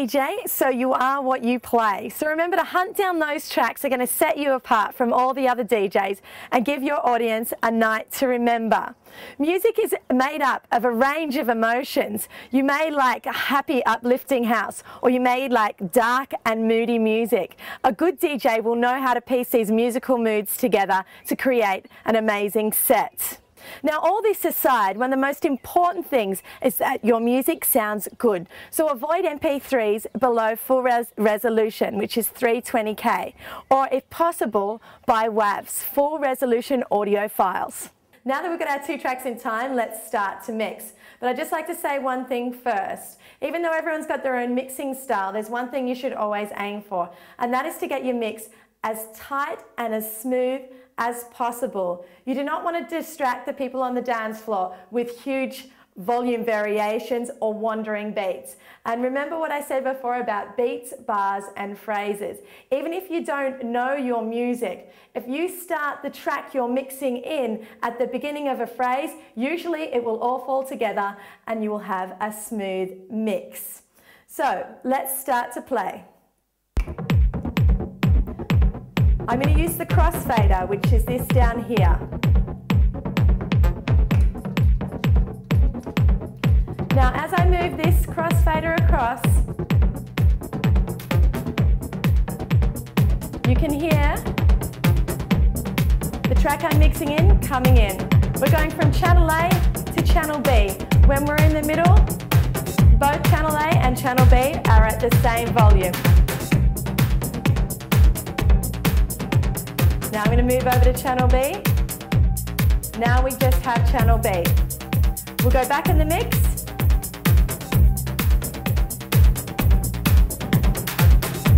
DJ, so you are what you play. So remember to hunt down those tracks that are going to set you apart from all the other DJs and give your audience a night to remember. Music is made up of a range of emotions. You may like a happy, uplifting house, or you may like dark and moody music. A good DJ will know how to piece these musical moods together to create an amazing set. Now, all this aside, one of the most important things is that your music sounds good. So avoid MP3s below full resolution, which is 320K, or if possible, buy WAVs, full resolution audio files. Now that we've got our 2 tracks in time, let's start to mix. But I'd just like to say one thing first. Even though everyone's got their own mixing style, there's one thing you should always aim for, and that is to get your mix as tight and as smooth as possible. You do not want to distract the people on the dance floor with huge volume variations or wandering beats. And remember what I said before about beats, bars and phrases. Even if you don't know your music, if you start the track you're mixing in at the beginning of a phrase, usually it will all fall together and you will have a smooth mix. So let's start to play. I'm going to use the crossfader, which is this down here. Now, as I move this crossfader across, you can hear the track I'm mixing in coming in. We're going from channel A to channel B. When we're in the middle, both channel A and channel B are at the same volume. Now I'm going to move over to channel B. Now we just have channel B. We'll go back in the mix.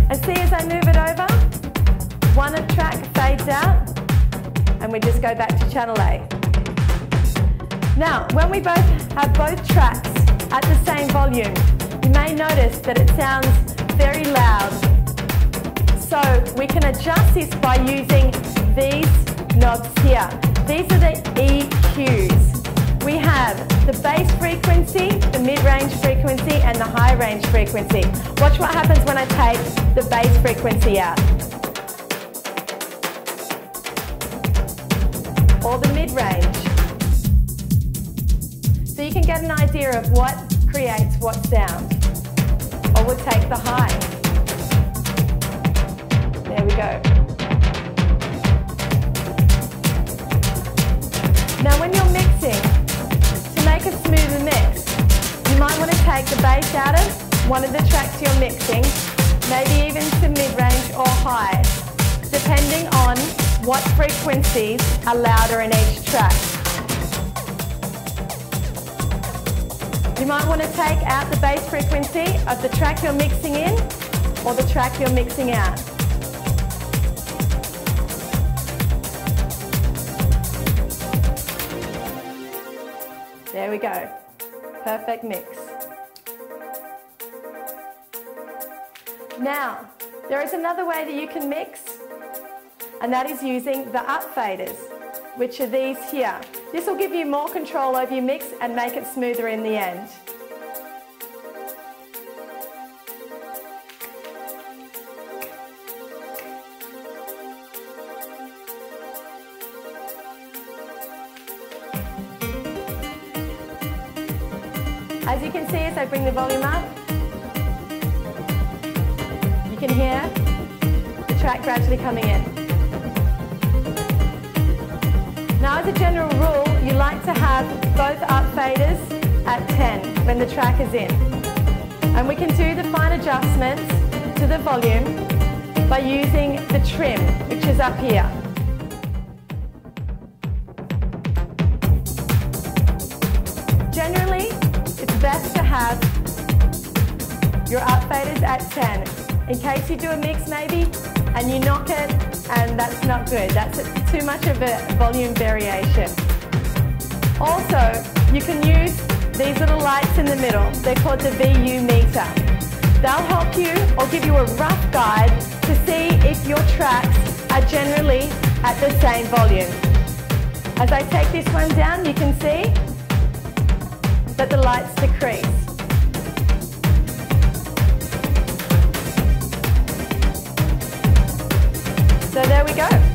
And see, as I move it over, one track fades out and we just go back to channel A. Now, when we both have both tracks at the same volume, you may notice that it sounds very loud. So we can adjust this by using these knobs here. These are the EQs. We have the bass frequency, the mid-range frequency and the high-range frequency. Watch what happens when I take the bass frequency out. Or the mid-range. So you can get an idea of what creates what sound. Or we'll take the high. There we go. Now when you're mixing, to make a smoother mix, you might want to take the bass out of one of the tracks you're mixing, maybe even to mid-range or high, depending on what frequencies are louder in each track. You might want to take out the bass frequency of the track you're mixing in or the track you're mixing out. There we go. Perfect mix. Now, there is another way that you can mix, and that is using the up faders, which are these here. This will give you more control over your mix and make it smoother in the end. As you can see, as I bring the volume up, you can hear the track gradually coming in. Now, as a general rule, you like to have both up faders at 10 when the track is in. And we can do the fine adjustments to the volume by using the trim, which is up here. Generally, it's best to have your up faders at 10 in case you do a mix maybe and you knock it and that's not good. That's too much of a volume variation. Also, you can use these little lights in the middle. They're called the VU meter. They'll help you or give you a rough guide to see if your tracks are generally at the same volume. As I take this one down, you can see that the lights decrease. So there we go.